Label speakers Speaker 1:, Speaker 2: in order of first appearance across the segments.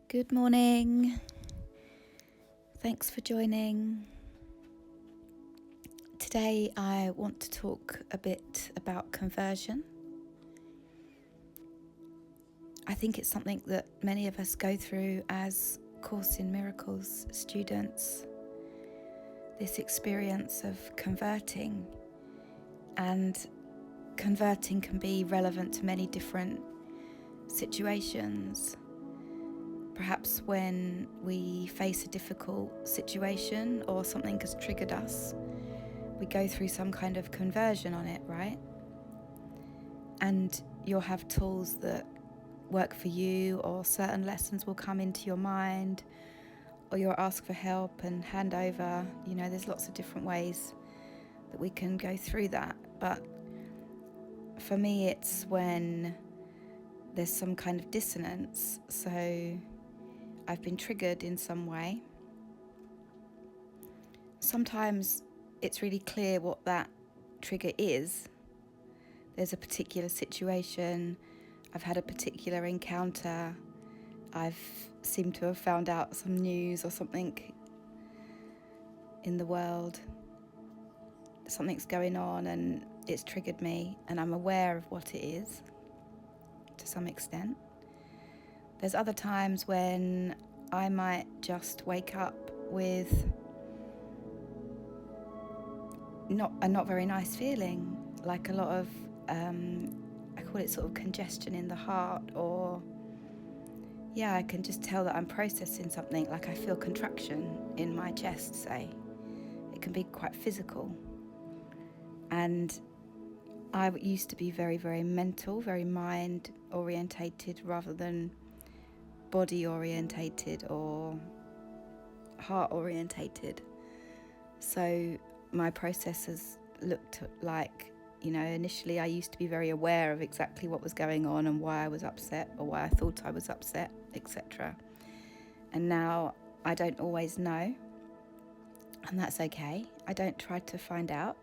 Speaker 1: Good morning. Thanks for joining. Today I want to talk a bit about conversion. I think it's something that many of us go through as Course in Miracles students. This experience of converting, and converting can be relevant to many different situations. Perhaps when we face a difficult situation or something has triggered us, we go through some kind of conversion on it, right? And you'll have tools that work for you, or certain lessons will come into your mind, or you'll ask for help and hand over. There's lots of different ways that we can go through that. But for me, it's when there's some kind of dissonance. So I've been triggered in some way. Sometimes it's really clear what that trigger is. There's a particular situation, I've had a particular encounter, I've seemed to have found out some news or something in the world. Something's going on and it's triggered me, and I'm aware of what it is to some extent. There's other times when I might just wake up with a not very nice feeling, like a lot of, I call it sort of congestion in the heart, or I can just tell that I'm processing something, like I feel contraction in my chest, say. It can be quite physical. And I used to be very, very mental, very mind orientated rather than body orientated or heart orientated. So my process has looked like, initially I used to be very aware of exactly what was going on and why I was upset or why I thought I was upset, etc. And now I don't always know, and that's okay. I don't try to find out.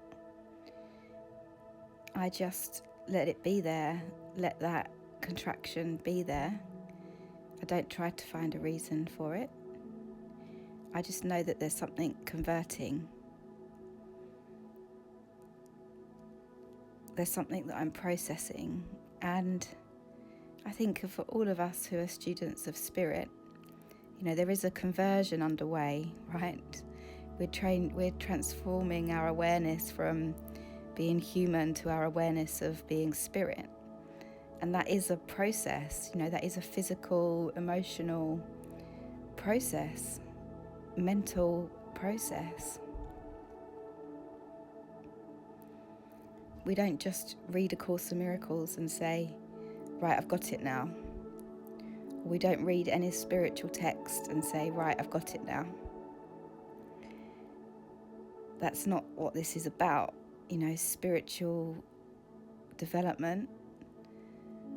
Speaker 1: I just let it be there, let that contraction be there. I don't try to find a reason for it. I just know that there's something converting. There's something that I'm processing. And I think for all of us who are students of spirit, there is a conversion underway, right? We're transforming our awareness from being human to our awareness of being spirit. And that is a process, that is a physical, emotional process, mental process. We don't just read A Course in Miracles and say, right, I've got it now. We don't read any spiritual text and say, right, I've got it now. That's not what this is about. Spiritual development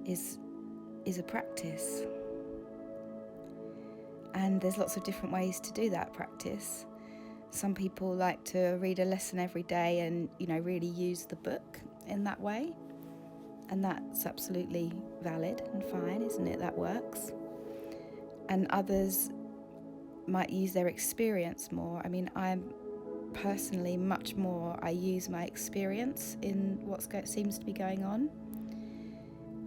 Speaker 1: is a practice, and there's lots of different ways to do that practice. Some people like to read a lesson every day and really use the book in that way, and that's absolutely valid and fine, isn't it? That works. And others might use their experience more. I'm personally much more, I use my experience in what seems to be going on,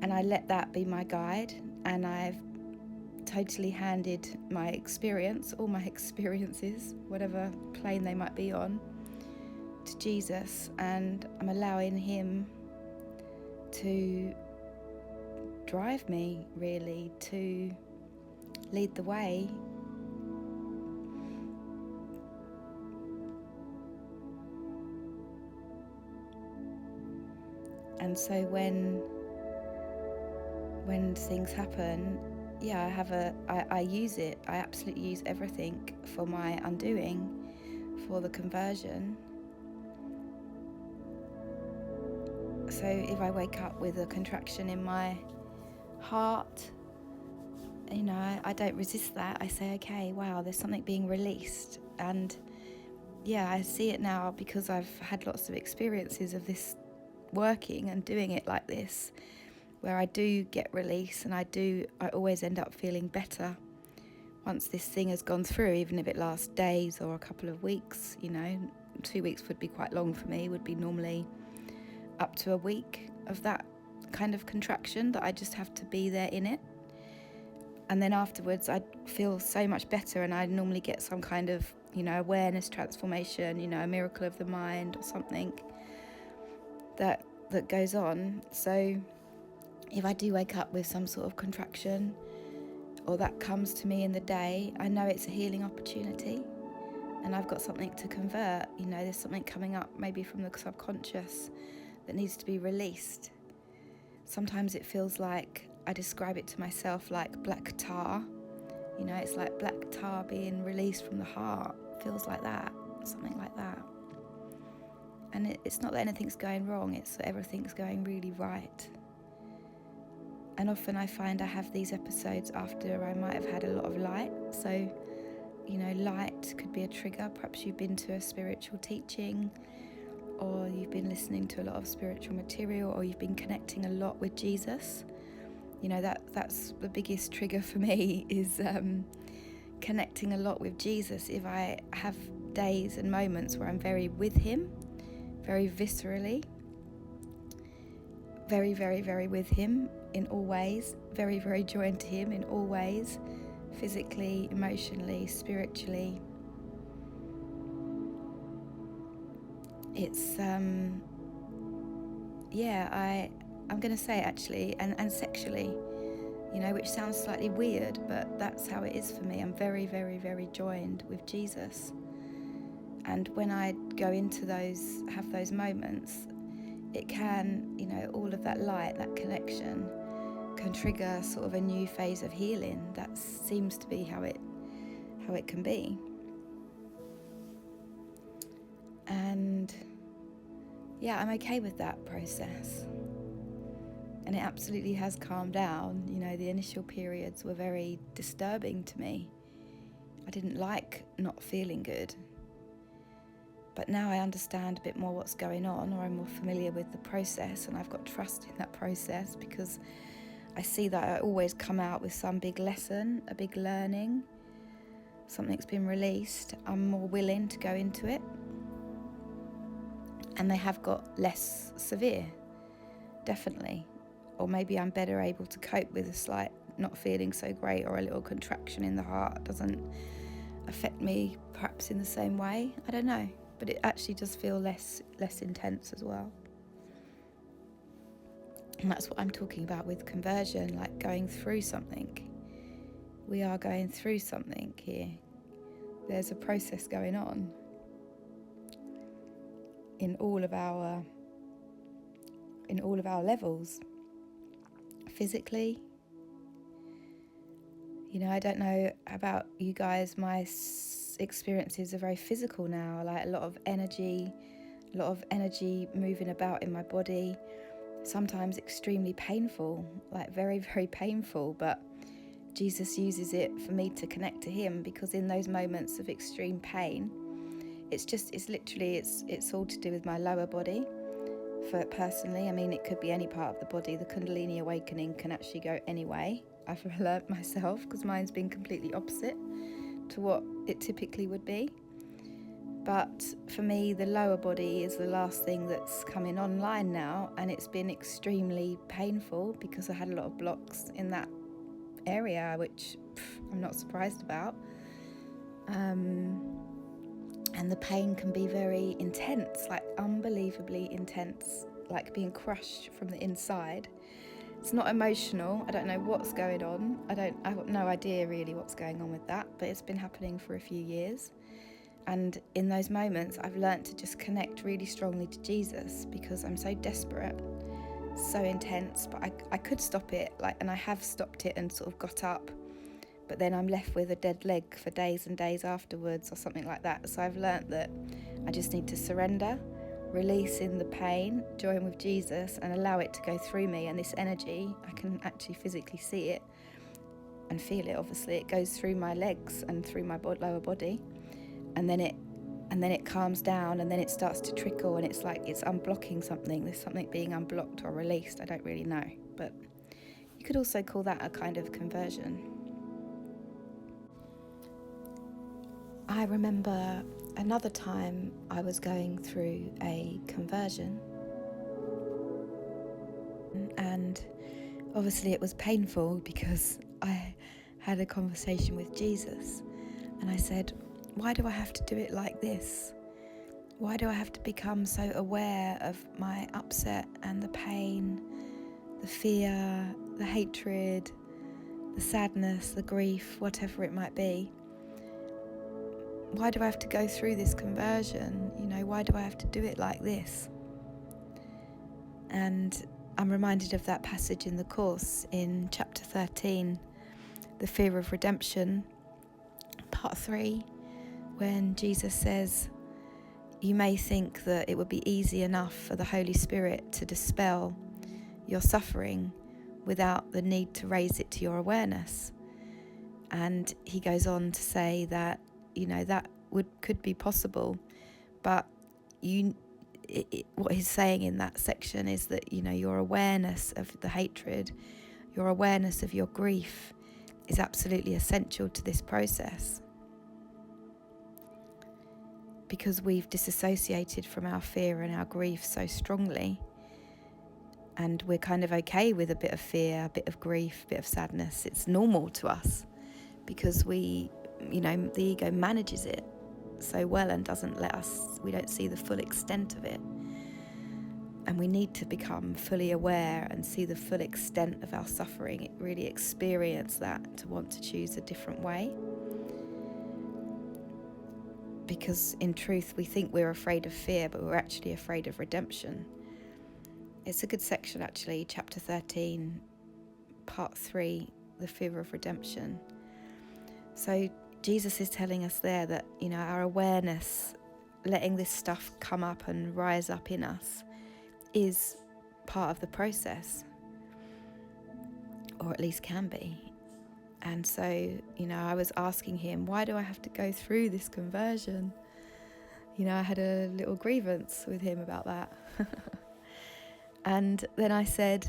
Speaker 1: and I let that be my guide, and I've totally handed my experience, all my experiences, whatever plane they might be on, to Jesus, and I'm allowing him to drive me, really, to lead the way. And so when things happen, I use it. I absolutely use everything for my undoing, for the conversion. So if I wake up with a contraction in my heart, I don't resist that. I say, okay, wow, there's something being released. And I see it now because I've had lots of experiences of this working and doing it like this, where I do get release, and I always end up feeling better once this thing has gone through, even if it lasts days or a couple of weeks, 2 weeks would be quite long for me, would be normally up to a week of that kind of contraction, that I just have to be there in it. And then afterwards I feel so much better, and I normally get some kind of, awareness transformation, a miracle of the mind or something that goes on. So if I do wake up with some sort of contraction, or that comes to me in the day, I know it's a healing opportunity, and I've got something to convert. There's something coming up maybe from the subconscious that needs to be released. Sometimes it feels like, I describe it to myself like black tar. It's like black tar being released from the heart. It feels like that, something like that. And it's not that anything's going wrong, it's that everything's going really right. And often I find I have these episodes after I might have had a lot of light. So, light could be a trigger. Perhaps you've been to a spiritual teaching, or you've been listening to a lot of spiritual material, or you've been connecting a lot with Jesus. That's the biggest trigger for me, is connecting a lot with Jesus. If I have days and moments where I'm very with him, very viscerally, very, very, very with him in all ways, very, very joined to him in all ways, physically, emotionally, spiritually. It's I'm going to say actually, and sexually, which sounds slightly weird, but that's how it is for me. I'm very, very, very joined with Jesus. And when I go into have those moments, it can, all of that light, that connection can trigger sort of a new phase of healing. That seems to be how it can be. And I'm okay with that process. And it absolutely has calmed down. The initial periods were very disturbing to me. I didn't like not feeling good. But now I understand a bit more what's going on, or I'm more familiar with the process, and I've got trust in that process, because I see that I always come out with some big lesson, a big learning. Something's been released. I'm more willing to go into it. And they have got less severe, definitely. Or maybe I'm better able to cope with a slight not feeling so great, or a little contraction in the heart doesn't affect me perhaps in the same way. I don't know. But it actually does feel less intense as well. And that's what I'm talking about with conversion, like going through something. We are going through something here. There's a process going on in all of our levels. Physically, I don't know about you guys, my experiences are very physical now, like a lot of energy moving about in my body, sometimes extremely painful, like very, very painful, but Jesus uses it for me to connect to him, because in those moments of extreme pain, it's all to do with my lower body. For personally, it could be any part of the body. The Kundalini awakening can actually go any way, I've learnt myself, because mine's been completely opposite to what it typically would be. But for me, the lower body is the last thing that's coming online now, and it's been extremely painful because I had a lot of blocks in that area, which I'm not surprised about. And the pain can be very intense, like unbelievably intense, like being crushed from the inside. It's not emotional. I don't know what's going on. I've got no idea really what's going on with that, but it's been happening for a few years. And in those moments, I've learnt to just connect really strongly to Jesus, because I'm so desperate, so intense, but I could stop it, and I have stopped it and sort of got up, but then I'm left with a dead leg for days and days afterwards, or something like that. So I've learnt that I just need to surrender, release in the pain, join with Jesus, and allow it to go through me. And this energy, I can actually physically see it and feel it. Obviously, it goes through my legs and through my lower body, and then it calms down, and then it starts to trickle, and it's like it's unblocking something. There's something being unblocked or released. I don't really know, but you could also call that a kind of conversion. I remember another time I was going through a conversion, and obviously it was painful because I had a conversation with Jesus, and I said, why do I have to do it like this? Why do I have to become so aware of my upset and the pain, the fear, the hatred, the sadness, the grief, whatever it might be? Why do I have to go through this conversion? Why do I have to do it like this? And I'm reminded of that passage in the Course in chapter 13, the fear of redemption, part 3, when Jesus says, you may think that it would be easy enough for the Holy Spirit to dispel your suffering without the need to raise it to your awareness. And he goes on to say that, that could be possible, but what he's saying in that section is that, your awareness of the hatred, your awareness of your grief is absolutely essential to this process. Because we've disassociated from our fear and our grief so strongly, and we're kind of okay with a bit of fear, a bit of grief, a bit of sadness. It's normal to us because the ego manages it so well and we don't see the full extent of it. And we need to become fully aware and see the full extent of our suffering, really experience that, to want to choose a different way. Because in truth, we think we're afraid of fear, but we're actually afraid of redemption. It's a good section, actually, chapter 13, part 3, the fear of redemption. So Jesus is telling us there that, our awareness, letting this stuff come up and rise up in us, is part of the process, or at least can be. And so, I was asking him, why do I have to go through this conversion? I had a little grievance with him about that. And then I said,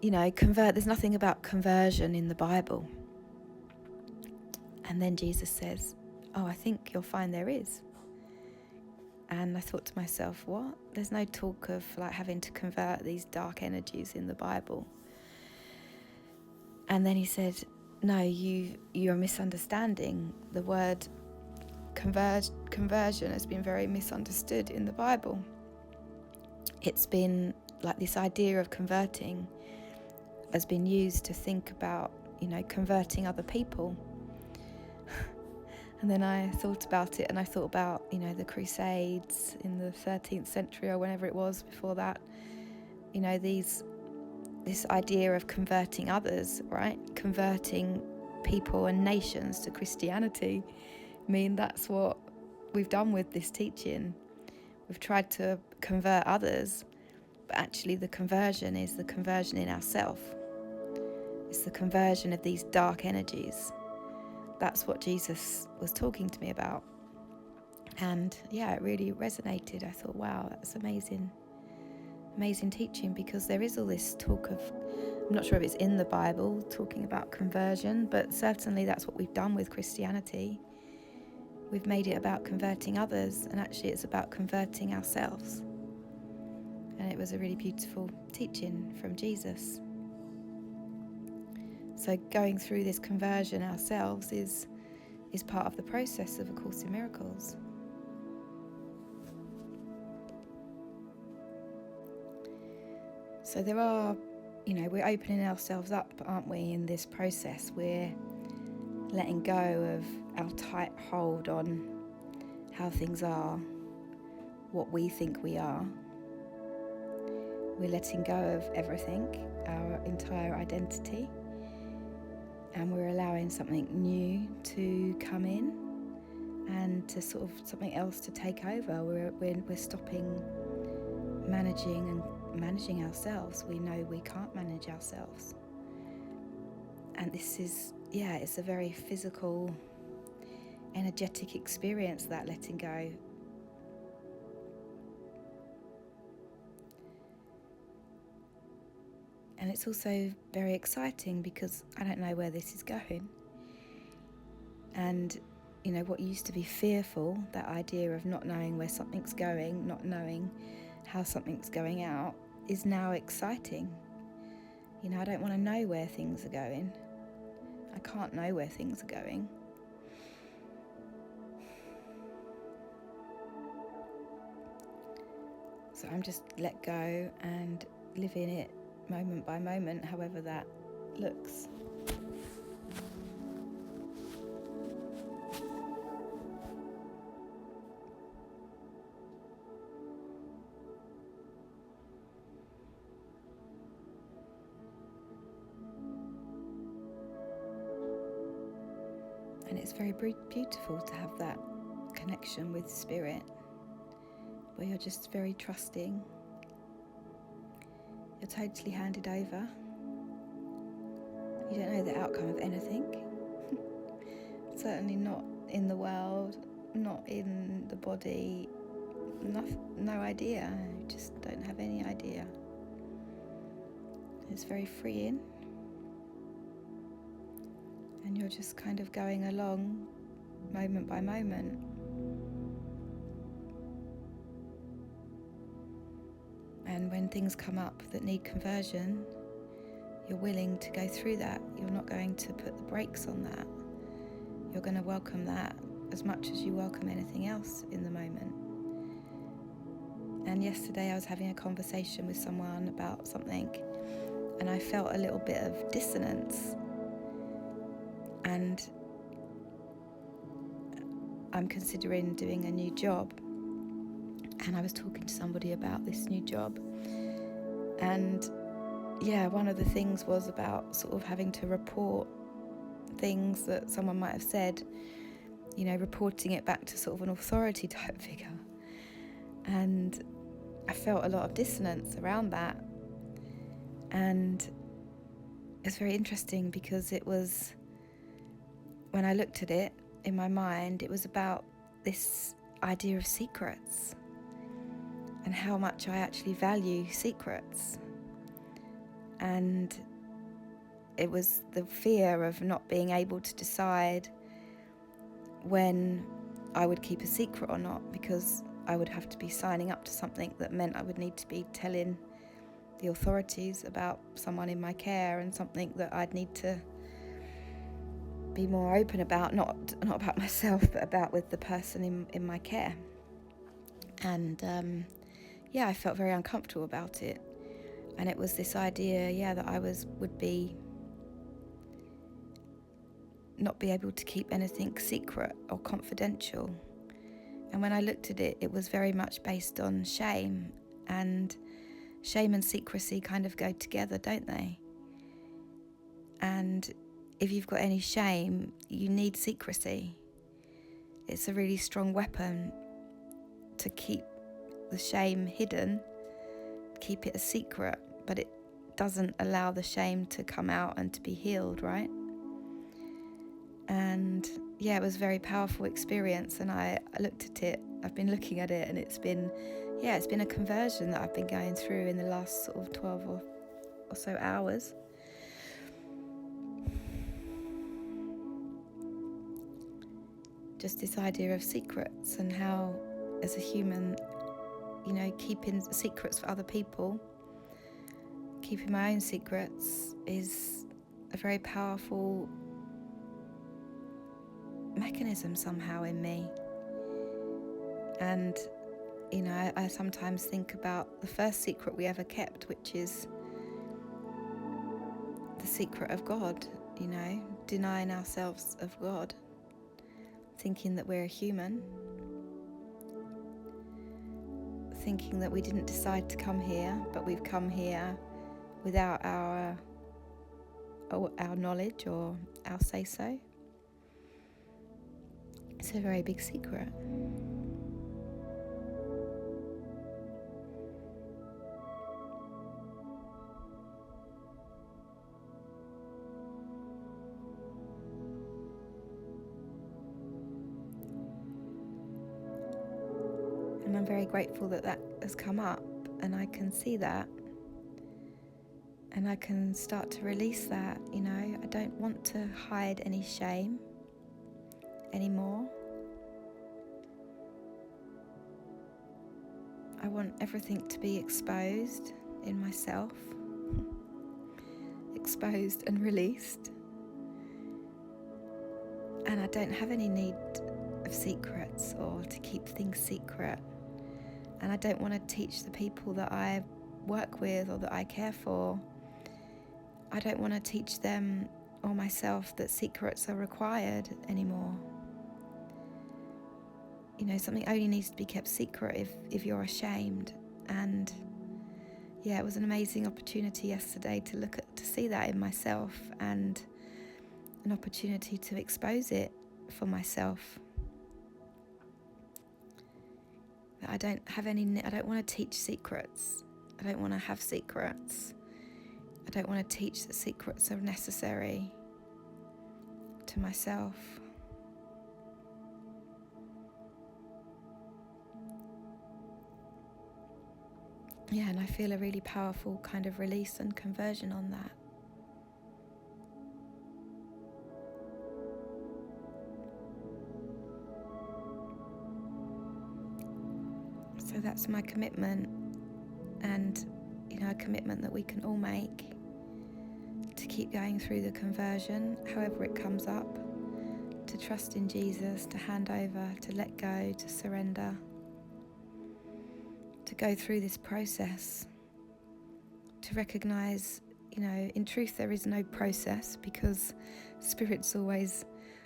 Speaker 1: there's nothing about conversion in the Bible. And then Jesus says, I think you'll find there is. And I thought to myself, what? There's no talk of having to convert these dark energies in the Bible. And then he said, no, you're misunderstanding. The word conversion has been very misunderstood in the Bible. It's been this idea of converting has been used to think about, converting other people. And then I thought about it, and I thought about, the Crusades in the 13th century or whenever it was before that. This idea of converting others, right? Converting people and nations to Christianity. That's what we've done with this teaching. We've tried to convert others, but actually the conversion is the conversion in ourselves. It's the conversion of these dark energies. That's what Jesus was talking to me about. And it really resonated. I thought, wow, that's amazing teaching, because there is all this talk of, I'm not sure if it's in the Bible, talking about conversion, but certainly that's what we've done with Christianity. We've made it about converting others, and actually it's about converting ourselves. And it was a really beautiful teaching from Jesus. So going through this conversion ourselves is part of the process of A Course in Miracles. So there are, we're opening ourselves up, aren't we, in this process? We're letting go of our tight hold on how things are, what we think we are. We're letting go of everything, our entire identity, and we're allowing something new to come in and to sort of something else to take over. We're stopping managing ourselves. We know we can't manage ourselves. And this is, it's a very physical, energetic experience, that letting go. And it's also very exciting because I don't know where this is going. And what used to be fearful, that idea of not knowing where something's going, not knowing how something's going out, is now exciting. I don't want to know where things are going. I can't know where things are going. So I'm just let go and live in it moment by moment, however that looks. And it's very beautiful to have that connection with spirit, where you're just very trusting. You're totally handed over. You don't know the outcome of anything. Certainly not in the world, not in the body. No idea. You just don't have any idea. It's very freeing. And you're just kind of going along moment by moment. And when things come up that need conversion, you're willing to go through that. You're not going to put the brakes on that. You're going to welcome that as much as you welcome anything else in the moment. And yesterday I was having a conversation with someone about something, and I felt a little bit of dissonance. And I'm considering doing a new job. And I was talking to somebody about this new job. And one of the things was about sort of having to report things that someone might have said, reporting it back to sort of an authority type figure. And I felt a lot of dissonance around that. And it's very interesting because it was, when I looked at it in my mind, it was about this idea of secrets and how much I actually value secrets. And it was the fear of not being able to decide when I would keep a secret or not, because I would have to be signing up to something that meant I would need to be telling the authorities about someone in my care, and something that I'd need to be more open about, not about myself, but about with the person in my care. And I felt very uncomfortable about it. And it was this idea, that I would not be able to keep anything secret or confidential. And when I looked at it, it was very much based on shame. And shame and secrecy kind of go together, don't they? And if you've got any shame, you need secrecy. It's a really strong weapon to keep the shame hidden, keep it a secret, but it doesn't allow the shame to come out and to be healed, right? And it was a very powerful experience. And I looked at it, I've been looking at it, and it's been a conversion that I've been going through in the last sort of 12 or so hours. Just this idea of secrets, and how as a human, keeping secrets for other people, keeping my own secrets is a very powerful mechanism somehow in me. And I sometimes think about the first secret we ever kept, which is the secret of God, denying ourselves of God, thinking that we're a human, thinking that we didn't decide to come here, but we've come here without our knowledge or our say-so. It's a very big secret. And I'm very grateful that has come up, and I can see that, and I can start to release that. I don't want to hide any shame anymore. I want everything to be exposed in myself, exposed and released. And I don't have any need of secrets or to keep things secret. And I don't want to teach the people that I work with or that I care for. I don't want to teach them or myself that secrets are required anymore. You know, something only needs to be kept secret if you're ashamed. And yeah, it was an amazing opportunity yesterday to see that in myself, and an opportunity to expose it for myself. That I don't want to teach secrets. I don't want to have secrets. I don't want to teach that secrets are necessary to myself. Yeah, and I feel a really powerful kind of release and conversion on that. So that's my commitment, and a commitment that we can all make to keep going through the conversion, however it comes up, to trust in Jesus, to hand over, to let go, to surrender, to go through this process, to recognize, in truth there is no process, because Spirit's always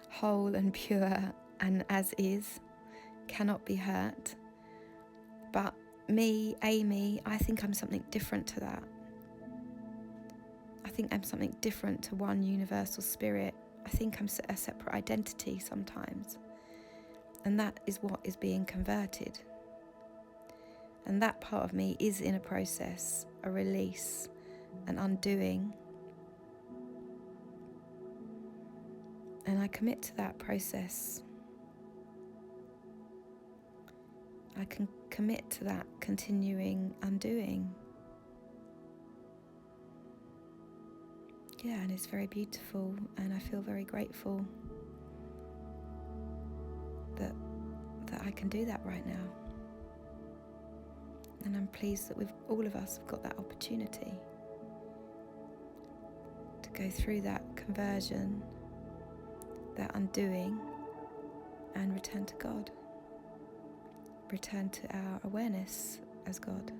Speaker 1: whole and pure and as is, cannot be hurt. But me, Amy, I think I'm something different to that. I think I'm something different to one universal spirit. I think I'm a separate identity sometimes. And that is what is being converted. And that part of me is in a process, a release, an undoing. And I commit to that process. I can commit to that continuing undoing. Yeah, and it's very beautiful, and I feel very grateful that I can do that right now. And I'm pleased that all of us have got that opportunity to go through that conversion, that undoing, and return to God. Return to our awareness as God.